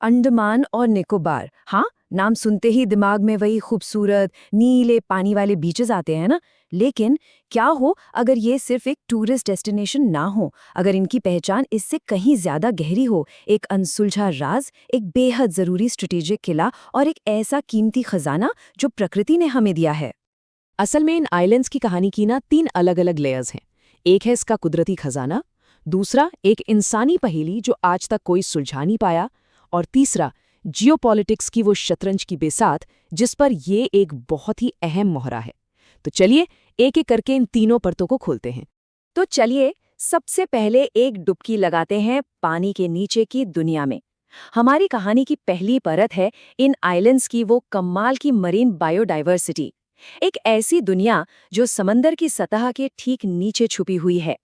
अंडमान और निकोबार, हाँ, नाम सुनते ही दिमाग में वही खूबसूरत नीले पानी वाले बीचेस आते हैं ना। लेकिन क्या हो अगर ये सिर्फ एक टूरिस्ट डेस्टिनेशन ना हो, अगर इनकी पहचान इससे कहीं ज्यादा गहरी हो, एक अनसुलझा राज, एक बेहद जरूरी स्ट्रेटेजिक किला और एक ऐसा कीमती खजाना जो प्रकृति ने हमें दिया है। असल में इन आइलैंड्स की कहानी की ना 3 अलग-अलग लेयर्स हैं। एक है इसका कुदरती खजाना, दूसरा एक इंसानी पहेली जो आज तक कोई सुलझा नहीं पाया, और तीसरा जियोपॉलिटिक्स की वो शतरंज की बेसात जिस पर ये एक बहुत ही अहम मोहरा है। तो चलिए एक-एक करके इन तीनों परतों को खोलते हैं। तो चलिए सबसे पहले एक डुबकी लगाते हैं पानी के नीचे की दुनिया में। हमारी कहानी की पहली परत है इन आइलैंड्स की वो कमाल की मरीन बायोडाइवर्सिटी, एक ऐसी दुनिया जो समंदर की सतह के ठीक नीचे छुपी हुई है।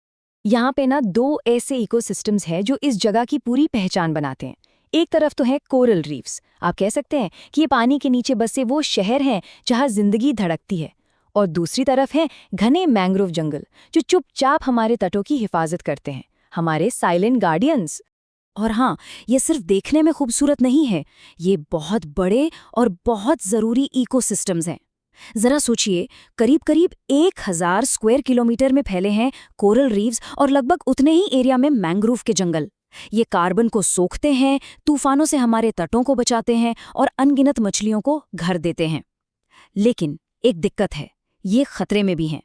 यहाँ पे ना दो ऐसे इकोसिस्टम्स हैं जो इस जगह की पूरी पहचान बनाते हैं। एक तरफ तो है कोरल रीफ्स, आप कह सकते हैं कि ये पानी के नीचे बसे वो शहर हैं जहाँ जिंदगी धड़कती है, और दूसरी तरफ है घने मैंग्रोव जंगल जो चुपचाप हमारे तटों की हिफाजत करते हैं, हमारे साइलेंट गार्डियंस। और हाँ, ये सिर्फ देखने में खूबसूरत नहीं है, ये बहुत बड़े और बहुत ज़रूरी इकोसिस्टम्स हैं। जरा सोचिए, करीब करीब 1000 स्क्वायर किलोमीटर में फैले हैं कोरल रीफ्स और लगभग उतने ही एरिया में मैंग्रोव के जंगल। ये कार्बन को सोखते हैं, तूफानों से हमारे तटों को बचाते हैं और अनगिनत मछलियों को घर देते हैं। लेकिन एक दिक्कत है, ये खतरे में भी हैं।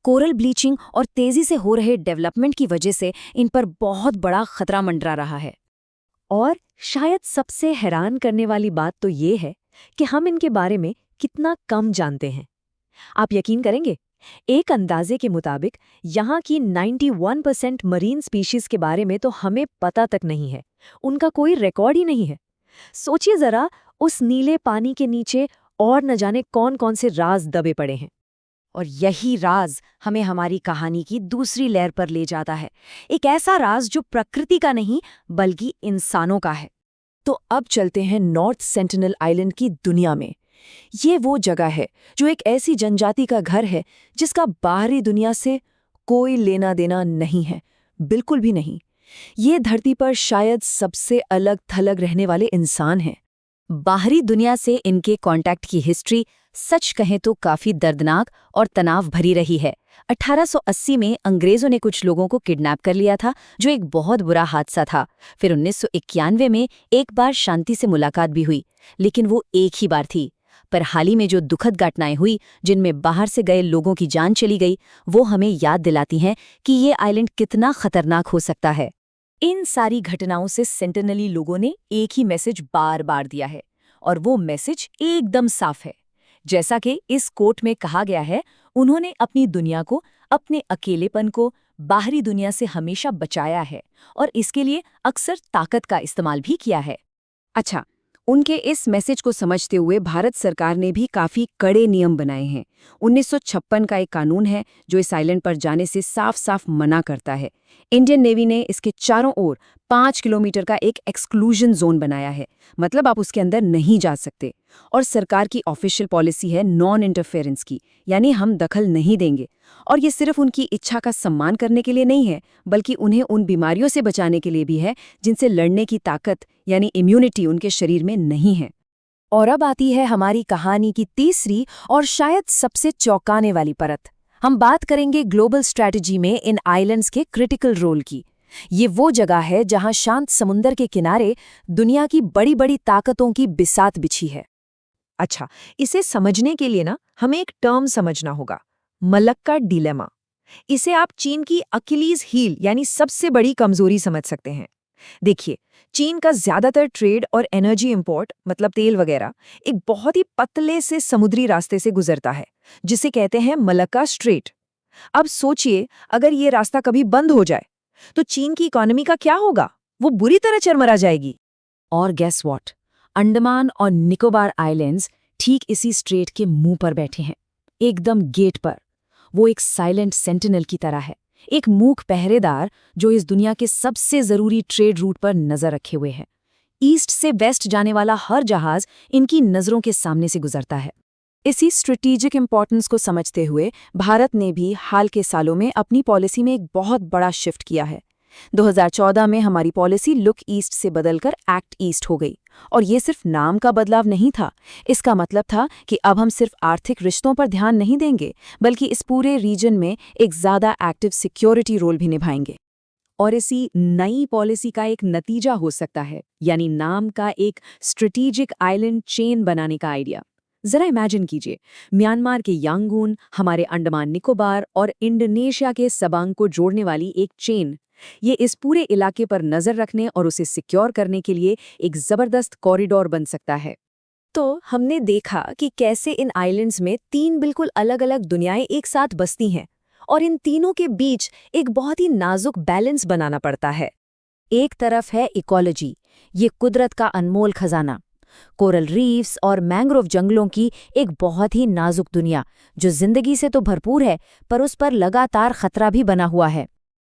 कोरल ब्लीचिंग और तेजी से हो रहे डेवलपमेंट की वजह से इन पर बहुत बड़ा खतरा मंडरा रहा है। और शायद सबसे हैरान करने वाली बात तो ये है कि हम इनके बारे में कितना कम जानते हैं। आप यकीन करेंगे, एक अंदाजे के मुताबिक यहाँ की 91% मरीन स्पीशीज के बारे में तो हमें पता तक नहीं है, उनका कोई रिकॉर्ड ही नहीं है। सोचिए जरा, उस नीले पानी के नीचे और न जाने कौन कौन से राज दबे पड़े हैं। और यही राज हमें हमारी कहानी की दूसरी लेयर पर ले जाता है, एक ऐसा राज जो प्रकृति का नहीं बल्कि इंसानों का है। तो अब चलते हैं नॉर्थ सेंटिनल आइलैंड की दुनिया में। ये वो जगह है जो एक ऐसी जनजाति का घर है जिसका बाहरी दुनिया से कोई लेना देना नहीं है, बिल्कुल भी नहीं। ये धरती पर शायद सबसे अलग थलग रहने वाले इंसान हैं। बाहरी दुनिया से इनके कांटेक्ट की हिस्ट्री सच कहें तो काफी दर्दनाक और तनाव भरी रही है। 1880 में अंग्रेजों ने कुछ लोगों को किडनैप कर लिया था, जो एक बहुत बुरा हादसा था। फिर 1991 में एक बार शांति से मुलाकात भी हुई, लेकिन वो एक ही बार थी। पर हाल ही में जो दुखद घटनाएं हुई, जिनमें बाहर से गए लोगों की जान चली गई, वो हमें याद दिलाती हैं कि ये आइलैंड कितना खतरनाक हो सकता है। इन सारी घटनाओं से सेंटिनली लोगों ने एक ही मैसेज बार बार दिया है, और वो मैसेज एकदम साफ है। जैसा कि इस कोट में कहा गया है, उन्होंने अपनी दुनिया को, अपने अकेलेपन को बाहरी दुनिया से हमेशा बचाया है, और इसके लिए अक्सर ताकत का इस्तेमाल भी किया है। अच्छा, उनके इस मैसेज को समझते हुए भारत सरकार ने भी काफी कड़े नियम बनाए हैं। 1956 का एक कानून है जो इस आइलैंड पर जाने से साफ साफ मना करता है। इंडियन नेवी ने इसके चारों ओर 5 किलोमीटर का एक एक्सक्लूजन जोन बनाया है, मतलब आप उसके अंदर नहीं जा सकते। और सरकार की ऑफिशियल पॉलिसी है नॉन इंटरफेरेंस की, यानी हम दखल नहीं देंगे। और ये सिर्फ उनकी इच्छा का सम्मान करने के लिए नहीं है, बल्कि उन्हें उन बीमारियों से बचाने के लिए भी है जिनसे लड़ने की ताकत यानी इम्यूनिटी उनके शरीर में नहीं है। और अब आती है हमारी कहानी की तीसरी और शायद सबसे चौंकाने वाली परत। हम बात करेंगे ग्लोबल स्ट्रैटेजी में इन आइलैंड्स के क्रिटिकल रोल की। ये वो जगह है जहां शांत समुंदर के किनारे दुनिया की बड़ी बड़ी ताकतों की बिसात बिछी है। अच्छा, इसे समझने के लिए ना हमें एक टर्म समझना होगा, मलक्का डिलेमा। इसे आप चीन की अकिलीज हील यानी सबसे बड़ी कमजोरी समझ सकते हैं। देखिए, चीन का ज्यादातर ट्रेड और एनर्जी इंपोर्ट, मतलब तेल वगैरह, एक बहुत ही पतले से समुद्री रास्ते से गुजरता है, जिसे कहते हैं मलक्का स्ट्रेट। अब सोचिए, अगर ये रास्ता कभी बंद हो जाए तो चीन की इकोनॉमी का क्या होगा? वो बुरी तरह चरमरा जाएगी। और गेस व्हाट, अंडमान और निकोबार आइलैंड्स ठीक इसी स्ट्रेट के मुंह पर बैठे हैं, एकदम गेट पर। वो एक साइलेंट सेंटिनल की तरह है, एक मूक पहरेदार जो इस दुनिया के सबसे जरूरी ट्रेड रूट पर नजर रखे हुए है। ईस्ट से वेस्ट जाने वाला हर जहाज इनकी नजरों के सामने से गुजरता है। इसी स्ट्रेटेजिक इंपॉर्टेंस को समझते हुए भारत ने भी हाल के सालों में अपनी पॉलिसी में एक बहुत बड़ा शिफ्ट किया है। 2014 में हमारी पॉलिसी लुक ईस्ट से बदलकर एक्ट ईस्ट हो गई। और ये सिर्फ नाम का बदलाव नहीं था, इसका मतलब था कि अब हम सिर्फ आर्थिक रिश्तों पर ध्यान नहीं देंगे, बल्कि इस पूरे रीजन में एक ज़्यादा एक्टिव सिक्योरिटी रोल भी निभाएंगे। और इसी नई पॉलिसी का एक नतीजा हो सकता है, यानी नाम का एक स्ट्रेटेजिक आइलैंड चेन बनाने का आइडिया। जरा इमेजिन कीजिए, म्यांमार के यांगून, हमारे अंडमान निकोबार और इंडोनेशिया के सबांग को जोड़ने वाली एक चेन। ये इस पूरे इलाके पर नजर रखने और उसे सिक्योर करने के लिए एक जबरदस्त कॉरिडोर बन सकता है। तो हमने देखा कि कैसे इन आइलैंड्स में 3 बिल्कुल अलग-अलग दुनियाएं एक साथ बसती हैं, और इन तीनों के बीच एक बहुत ही नाजुक बैलेंस बनाना पड़ता है। एक तरफ है इकोलॉजी, ये कुदरत का अनमोल खजाना, कोरल रीफ्स और मैंग्रोव जंगलों की एक बहुत ही नाजुक दुनिया जो जिंदगी से तो भरपूर है, पर उस पर लगातार खतरा भी बना हुआ है।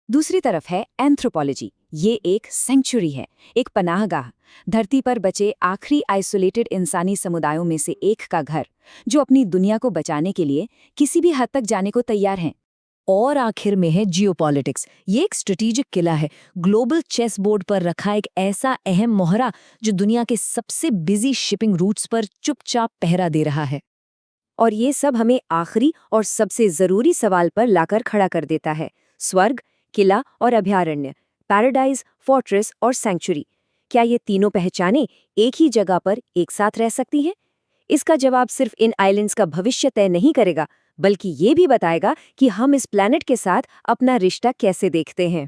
दूसरी तरफ है एंथ्रोपोलॉजी, ये एक सेंचुरी है, एक पनाहगाह, धरती पर बचे आखिरी आइसोलेटेड इंसानी समुदायों में से एक का घर, जो अपनी दुनिया को बचाने के लिए किसी भी हद तक जाने को तैयार हैं। और आखिर में है जियोपॉलिटिक्स, ये एक स्ट्रेटेजिक किला है, ग्लोबल चेस बोर्ड पर रखा एक ऐसा अहम मोहरा जो दुनिया के सबसे बिजी शिपिंग रूट्स पर चुपचाप पहरा दे रहा है। और ये सब हमें आखिरी और सबसे जरूरी सवाल पर लाकर खड़ा कर देता है, स्वर्ग, किला और अभयारण्य, पैराडाइज, फोर्ट्रेस और सैंक्चुरी, क्या ये तीनों पहचानें एक ही जगह पर एक साथ रह सकती हैं? इसका जवाब सिर्फ इन आइलैंड्स का भविष्य तय नहीं करेगा, बल्कि ये भी बताएगा कि हम इस प्लैनेट के साथ अपना रिश्ता कैसे देखते हैं।